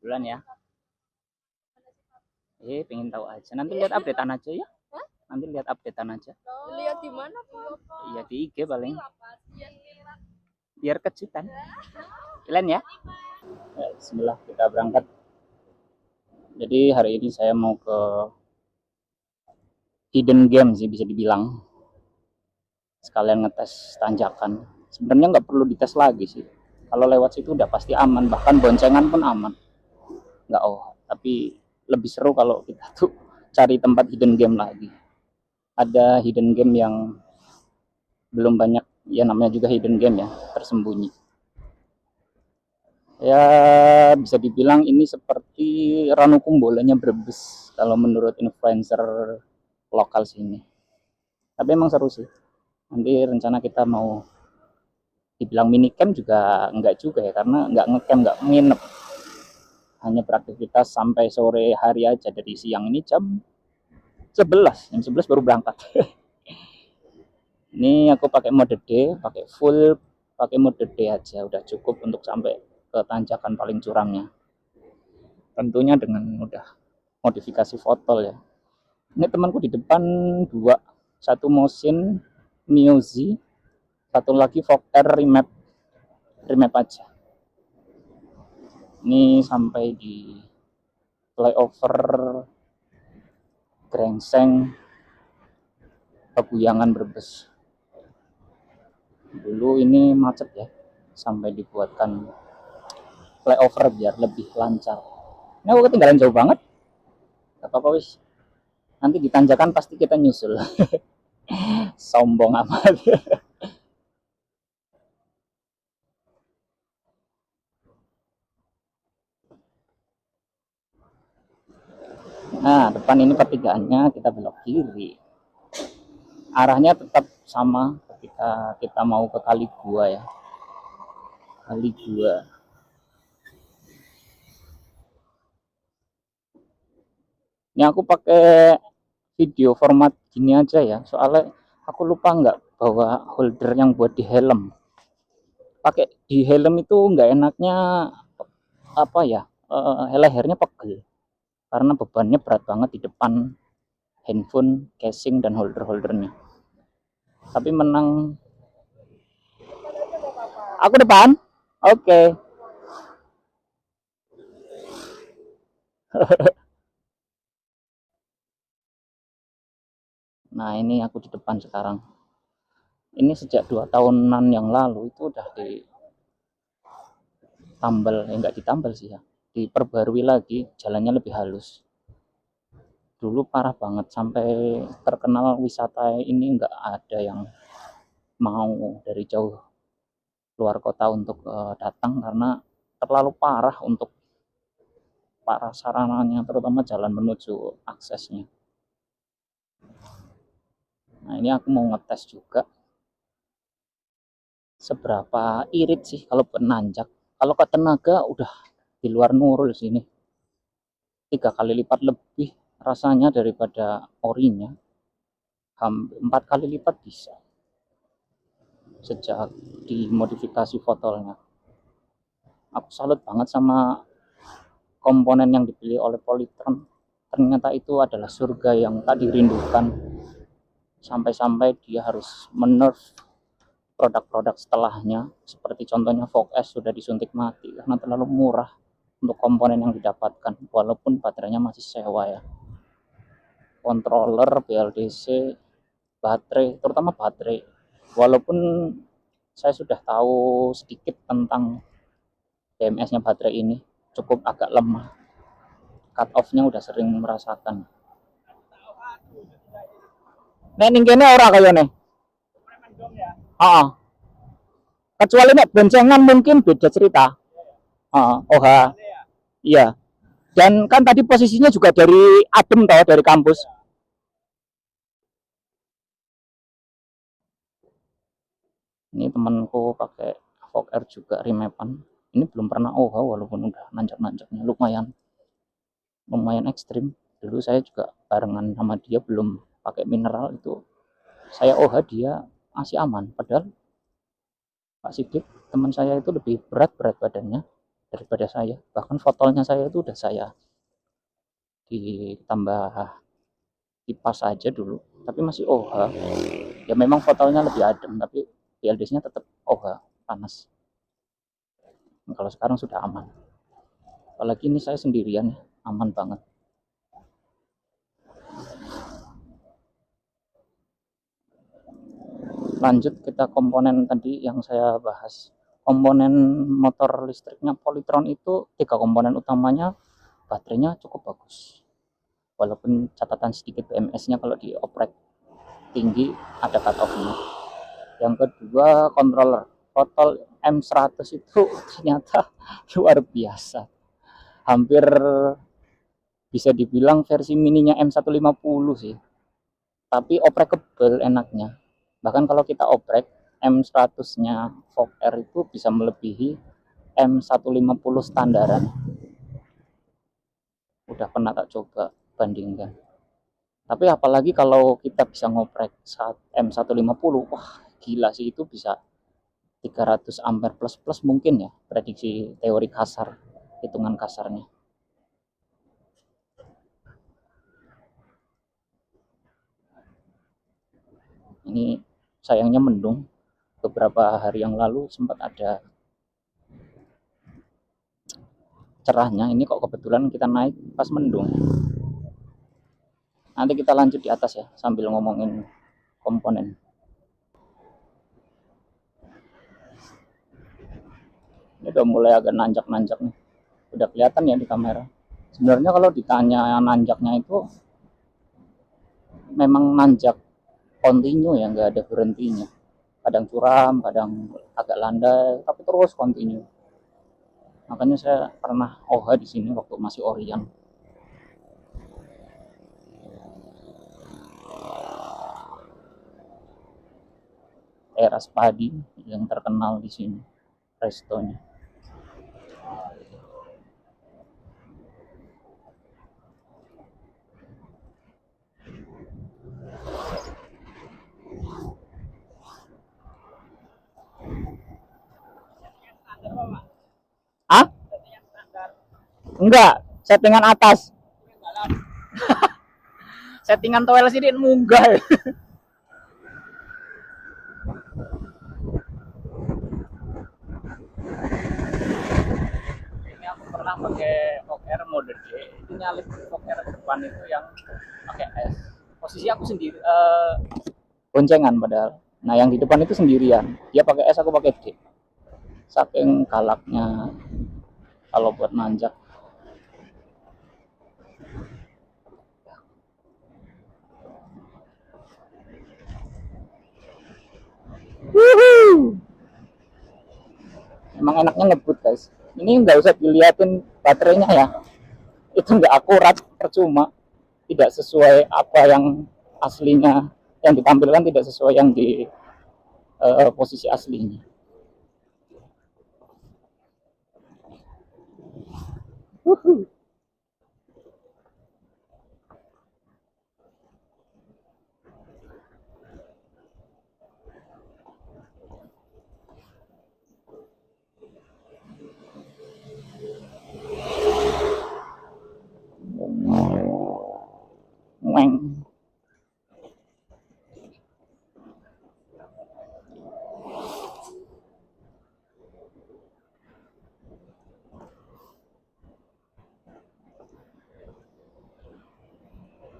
Duluan ya. Pengen tahu aja. Nanti lihat updatean aja ya. Nanti lihat updatean aja. Lihat di mana, Pak? Iya di IG paling. Biar kejutan. Kalian ya. Bismillah kita berangkat. Jadi hari ini saya mau ke hidden game sih bisa dibilang. Sekalian ngetes tanjakan. Sebenarnya nggak perlu dites lagi sih. Kalau lewat situ udah pasti aman. Bahkan boncengan pun aman. Nggak tapi lebih seru kalau kita tuh cari tempat hidden game lagi. Ada hidden game yang belum banyak, ya namanya juga hidden game ya, tersembunyi. Ya bisa dibilang ini seperti Ranukum bolanya Brebes kalau menurut influencer lokal sini. Tapi emang seru sih. Nanti rencana kita mau dibilang minicamp juga enggak juga ya, karena enggak ngecamp, enggak nginep. Hanya beraktivitas sampai sore hari aja, dari siang ini jam 11 baru berangkat. Ini aku pakai mode D, pakai mode D aja udah cukup untuk sampai ke tanjakan paling curamnya. Tentunya dengan mudah modifikasi foto ya. Ini temanku di depan dua, satu Mosin Miozi, satu lagi Vogue R remap aja. Ini sampai di flyover Grengseng Pebuyangan Brebes. Dulu ini macet ya, sampai dibuatkan flyover biar lebih lancar. Ini aku ketinggalan jauh banget. Gak apa-apa wis. Nanti ditanjakan pasti kita nyusul. Sombong amat. Nah, depan ini pertigaannya kita belok kiri. Arahnya tetap sama ketika kita mau ke Kali Gua ya. Kali Gua. Ini aku pakai video format gini aja ya, soalnya aku lupa nggak bawa holder yang buat di helm. Pakai di helm itu nggak enaknya apa ya, lehernya pegel karena bebannya berat banget di depan handphone, casing dan holdernya. Tapi menang. Aku depan. Oke. Nah ini aku di depan sekarang. Ini sejak 2 tahunan yang lalu itu udah ditambal, enggak ditambal sih ya, diperbarui lagi, jalannya lebih halus. Dulu parah banget, sampai terkenal wisata ini enggak ada yang mau dari jauh luar kota untuk datang karena terlalu parah untuk para sarananya, terutama jalan menuju aksesnya. Nah ini aku mau ngetes juga seberapa irit sih kalau penanjak. Kalau ke tenaga udah di luar nurul sini, 3 kali lipat lebih rasanya daripada orinya, 4 kali lipat bisa sejak dimodifikasi fotonya. Aku salut banget sama komponen yang dipilih oleh Polytron. Ternyata itu adalah surga yang tak dirindukan, sampai-sampai dia harus menerf produk-produk setelahnya, seperti contohnya Vogue S sudah disuntik mati karena terlalu murah untuk komponen yang didapatkan, walaupun baterainya masih sewa ya. Controller, BLDC, baterai, terutama baterai, walaupun saya sudah tahu sedikit tentang BMS-nya baterai ini, cukup agak lemah, cut off-nya udah sering merasakan. Nek ning kene ora kayane. Heeh. Kecuali nek boncengan mungkin beda cerita. Heeh, OH. Iya. Dan kan tadi posisinya juga dari adem toh, dari kampus. Ini temanku pakai Vogue R juga remapan. Ini belum pernah OH walaupun udah nanjak-nanjaknya lumayan ekstrim. Dulu saya juga barengan sama dia belum pakai mineral itu. Saya OH dia masih aman. Padahal Pak Sidik teman saya itu lebih berat badannya. daripada saya. Bahkan fotonya saya itu udah saya ditambah kipas aja dulu, tapi masih OH. Ya memang fotonya lebih adem, tapi BLDS-nya tetap OH, panas. Kalau sekarang sudah aman. Apalagi ini saya sendirian, aman banget. Lanjut kita komponen tadi yang saya bahas. Komponen motor listriknya Polytron itu 3 komponen utamanya, baterainya cukup bagus. Walaupun catatan sedikit BMS-nya kalau dioprek tinggi ada cut-off-nya. Yang kedua, controller total M100 itu ternyata luar biasa. Hampir bisa dibilang versi mininya M150 sih. Tapi oprekable enaknya. Bahkan kalau kita oprek, M100-nya Fog Air itu bisa melebihi M150 standaran. Udah pernah tak coba bandingkan. Tapi apalagi kalau kita bisa ngoprek saat M150, wah gila sih, itu bisa 300 ampere plus plus mungkin ya, prediksi teori kasar, hitungan kasarnya. Ini sayangnya mendung. Beberapa hari yang lalu sempat ada cerahnya, ini kok kebetulan kita naik pas mendung. Nanti kita lanjut di atas ya sambil ngomongin komponen. Ini udah mulai agak nanjak-nanjak nih, udah kelihatan ya di kamera. Sebenarnya kalau ditanya nanjaknya itu memang nanjak kontinu ya, nggak ada berhentinya. Kadang curam, kadang agak landai, tapi terus kontinu. Makanya saya pernah OH di sini waktu masih Orion. Teras Padi yang terkenal di sini, restonya. Ah? Enggak, settingan atas. Settingan toilet sini munggah. Ini aku pernah pakai Fog Air mode D, itu nyalip Fog Air depan itu yang pakai S. Posisi aku sendiri, boncengan padahal. Nah yang di depan itu sendirian, dia pakai S, aku pakai D. Saking galaknya kalau buat nanjak. Wuhu. Emang enaknya ngebut guys. Ini nggak usah dilihatin baterainya ya, itu nggak akurat, percuma, tidak sesuai apa yang aslinya, yang ditampilkan tidak sesuai yang di posisi aslinya. Meng.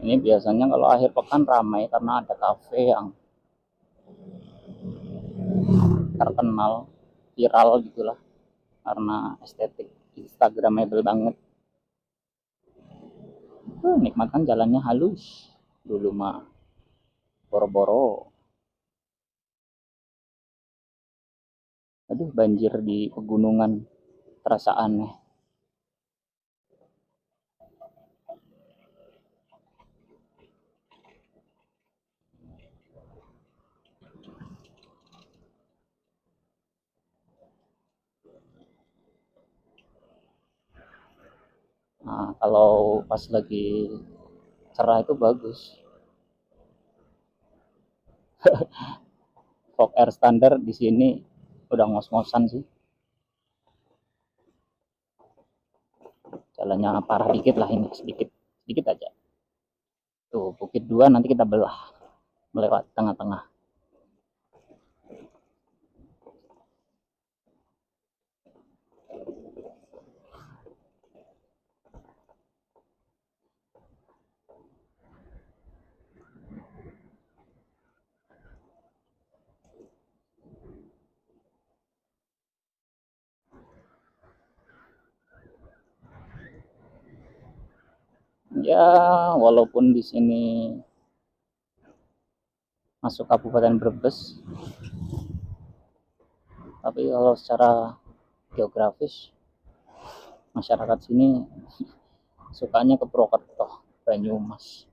Ini biasanya kalau akhir pekan ramai karena ada kafe yang terkenal, viral gitulah, karena estetik instagramable banget. Nikmat kan jalannya halus, dulu mah boro-boro. Aduh, banjir di pegunungan terasa aneh. Nah, kalau pas lagi cerah itu bagus. Fog Air standar di sini udah ngos-ngosan sih. jalannya parah dikit lah, ini sedikit sedikit aja. Tuh Bukit Dua nanti kita belah melewati tengah-tengah. Ya, walaupun di sini masuk Kabupaten Brebes, tapi kalau secara geografis masyarakat sini sukanya ke Purwokerto, Banyumas,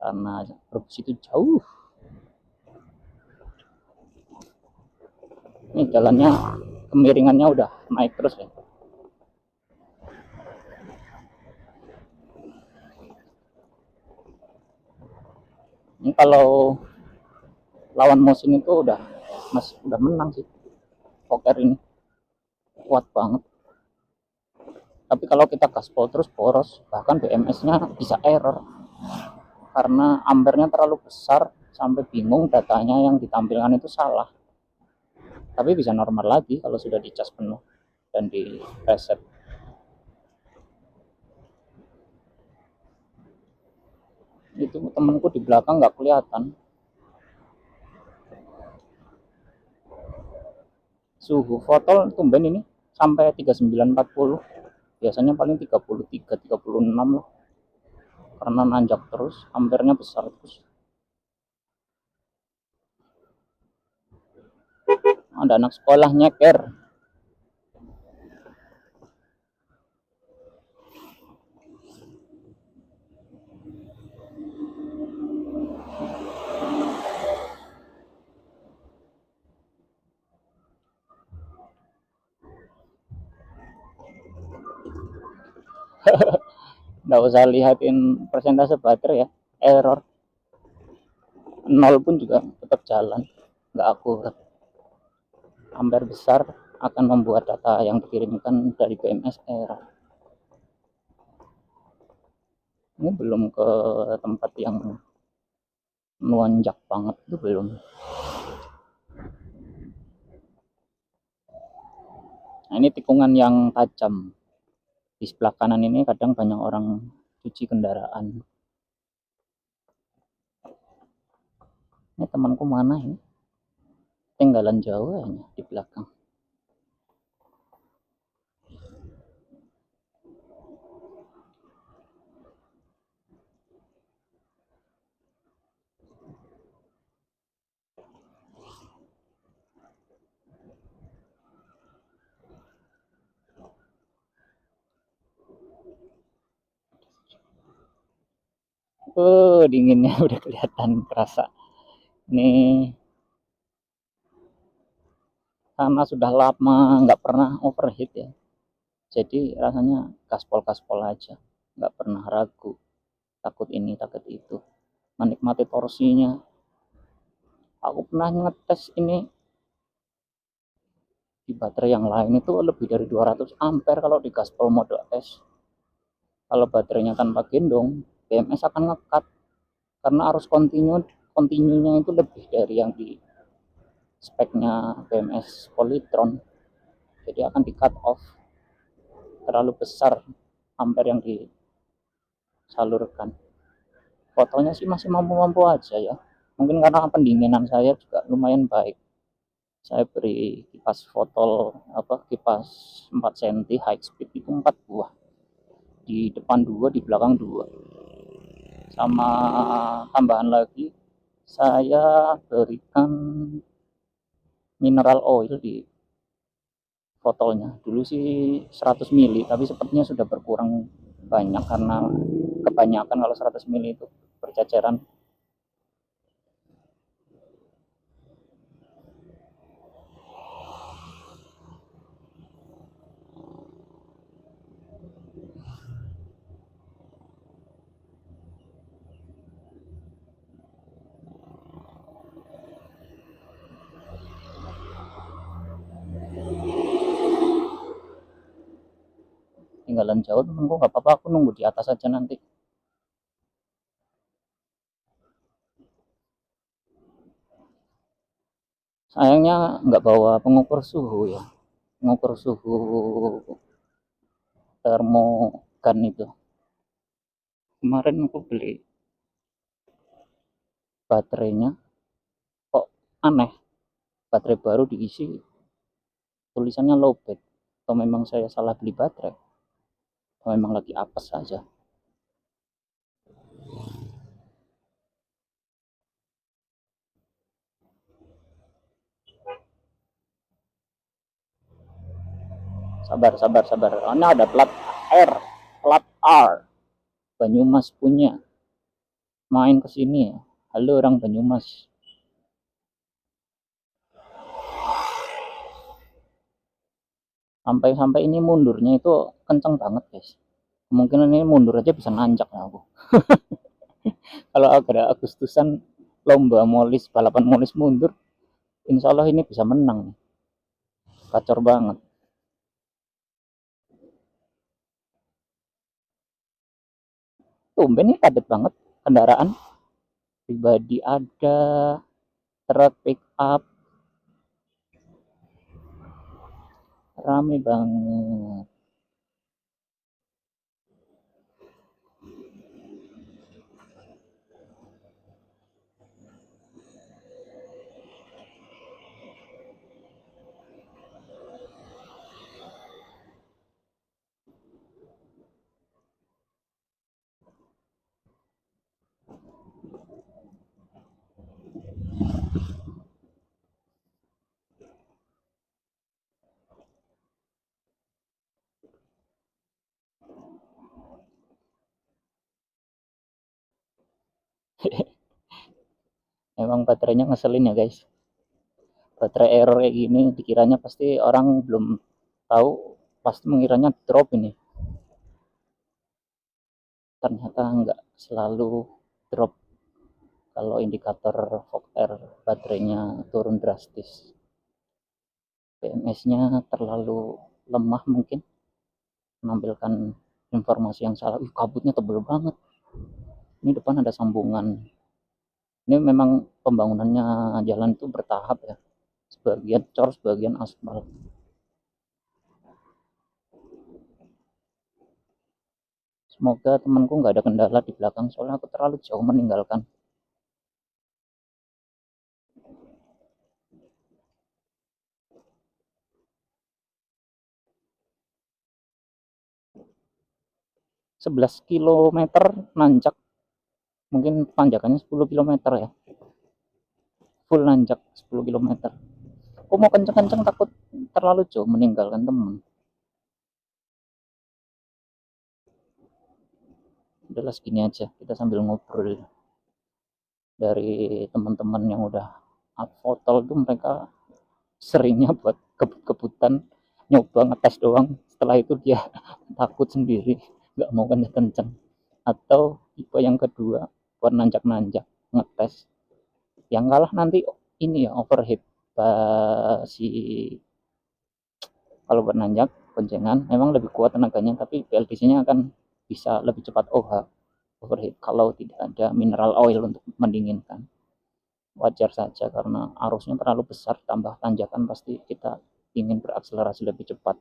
karena Brebes itu jauh. Ini jalannya kemiringannya udah naik terus ya. Ini kalau lawan musim itu udah menang sih. Poker ini kuat banget. Tapi kalau kita gaspol terus boros, bahkan BMS-nya bisa error karena ampernya terlalu besar sampai bingung datanya yang ditampilkan itu salah. Tapi bisa normal lagi kalau sudah dicas penuh dan di reset. Itu temanku di belakang nggak kelihatan. Suhu foto tumben ini sampai 39-40. Biasanya paling 33, 36 loh. Karena nanjak terus, ampernya besar terus. Ada anak sekolah nyeker. Nggak usah lihatin persentase baterai ya, error. Nol pun juga tetap jalan, nggak akurat. Ampere besar akan membuat data yang dikirimkan dari BMS error. Ini belum ke tempat yang menonjak banget, itu belum. Nah, ini tikungan yang tajam. Di sebelah kanan ini kadang banyak orang cuci kendaraan. Ini temanku mana ini? Tinggalan jauh ya di belakang. Dinginnya udah kelihatan kerasa. Ini karena sudah lama nggak pernah overheat ya. Jadi rasanya gaspol-gaspol aja. Nggak pernah ragu. Takut ini, takut itu. Menikmati torsinya. Aku pernah ngetes ini di baterai yang lain itu lebih dari 200 ampere kalau di gaspol mode S. Kalau baterainya tanpa gendong, BMS akan ngekat karena arus kontinunya itu lebih dari yang di speknya BMS Polytron. Jadi akan di cut off, terlalu besar ampere yang disalurkan. Fotonya sih masih mampu-mampu aja ya, mungkin karena pendinginan saya juga lumayan baik. Saya beri kipas foto kipas 4 cm high speed itu 4 buah, di depan 2, di belakang 2. Sama tambahan lagi saya berikan mineral oil di fotonya. Dulu sih 100 mili, tapi sepertinya sudah berkurang banyak karena kebanyakan kalau 100 mili itu berceceran. ketinggalan jauh temanku, nggak apa-apa, aku nunggu di atas aja nanti. Sayangnya nggak bawa pengukur suhu ya, pengukur suhu termogan itu. Kemarin aku beli baterainya, kok aneh, baterai baru diisi tulisannya lowbat. Atau memang saya salah beli baterai, atau memang lagi apes saja. Sabar, sabar, sabar. Ini ada plat R, plat R. Banyumas punya. Main ke sini ya. Halo orang Banyumas. Sampai-sampai ini mundurnya itu kenceng banget, guys. Kemungkinan ini mundur aja bisa nanjak ya aku. Kalau agak Agustusan lomba molis, balapan molis mundur, insya Allah ini bisa menang. Kacor banget. Tumben ini padat banget kendaraan. Pribadi ada, truk pick up, rame banget. Emang baterainya ngeselin ya guys. Baterai error kayak gini dikiranya pasti orang belum tahu, pasti mengiranya drop ini. Ternyata enggak selalu drop kalau indikator Fog Air baterainya turun drastis. BMS-nya terlalu lemah mungkin menampilkan informasi yang salah. Kabutnya tebel banget. Ini depan ada sambungan. Ini memang pembangunannya jalan itu bertahap ya. Sebagian cor, sebagian aspal. Semoga temanku nggak ada kendala di belakang, soalnya aku terlalu jauh meninggalkan. Sebelas kilometer nanjak, mungkin panjakannya 10 kilometer ya, full nanjak 10 kilometer. Aku mau kenceng-kenceng takut terlalu jauh meninggalkan teman. Udahlah segini aja, kita sambil ngobrol. Dari teman-teman yang udah up foto tuh mereka seringnya buat kebut-kebutan, nyoba ngetes doang, setelah itu dia takut sendiri, nggak mau kenceng-kenceng. Atau tipe yang kedua buat nanjak-nanjak ngetes, yang kalah nanti ini ya overheat. Si kalau buat nanjak boncengan memang lebih kuat tenaganya, tapi PLTC-nya akan bisa lebih cepat overheat kalau tidak ada mineral oil untuk mendinginkan. Wajar saja karena arusnya terlalu besar, tambah tanjakan pasti kita ingin berakselerasi lebih cepat.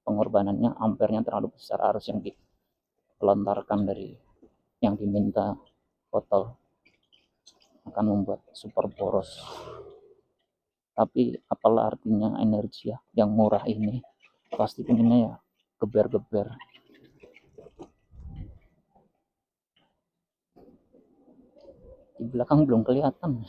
Pengorbanannya ampernya terlalu besar, arus yang dilontarkan dari yang diminta botol akan membuat super boros. Tapi apalah artinya energi ya yang murah ini, pasti pengennya ya geber-geber. Di belakang belum kelihatan.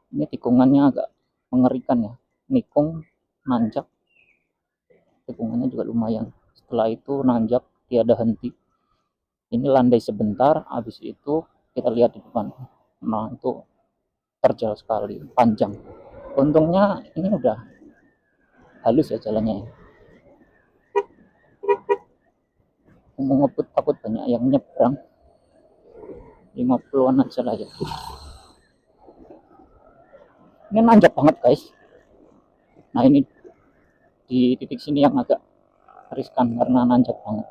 Ini tikungannya agak mengerikan ya, nikung nanjak, tikungannya juga lumayan. Setelah itu nanjak tiada henti. Ini landai sebentar, habis itu kita lihat di depan. Nah itu terjal sekali, panjang. Untungnya ini udah halus ya jalannya ya. Mau ngebut takut banyak yang nyebrang. 50-an aja lah ya. Ini nanjak banget guys. Nah ini di titik sini yang agak riskan karena nanjak banget.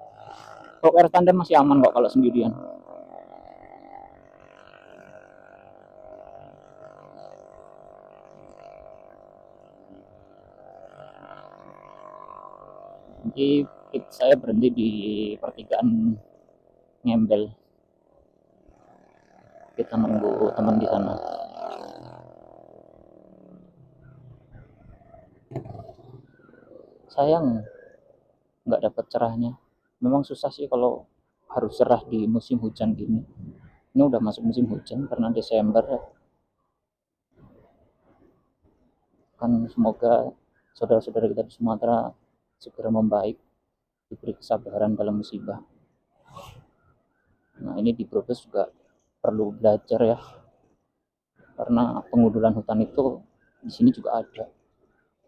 Kalau air tandem masih aman kok kalau sendirian. Jadi saya berhenti di pertigaan Ngembel. Kita nunggu teman di sana. Sayang nggak dapat cerahnya. Memang susah sih kalau harus cerah di musim hujan gini. Ini udah masuk musim hujan karena Desember ya. Kan semoga saudara-saudara kita di Sumatera segera membaik, diberi kesabaran dalam musibah. Nah ini di Brebes juga perlu belajar ya, karena pengundulan hutan itu di sini juga ada.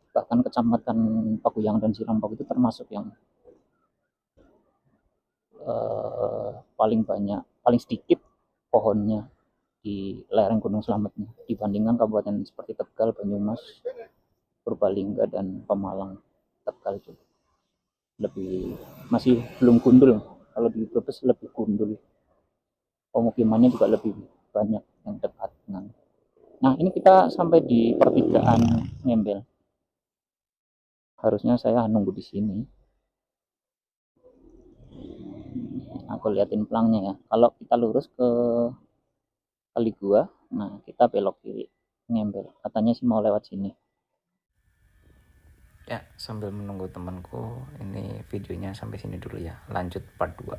Bahkan kecamatan Paguyang dan Sirampok itu termasuk yang paling sedikit pohonnya di lereng Gunung Slametnya dibandingkan kabupaten seperti Tegal, Banyumas, Purbalingga dan Pemalang. Tegal juga masih belum gundul. Kalau di Brebes lebih gundul, pemukimannya juga lebih banyak yang dekat dengan. Nah ini kita sampai di pertigaan Ngembel. Harusnya saya nunggu di sini. Aku liatin pelangnya ya. Kalau kita lurus ke Kali Gua, nah kita belok kiri Ngembel. Katanya sih mau lewat sini. Ya, sambil menunggu temanku, ini videonya sampai sini dulu ya. Lanjut part 2.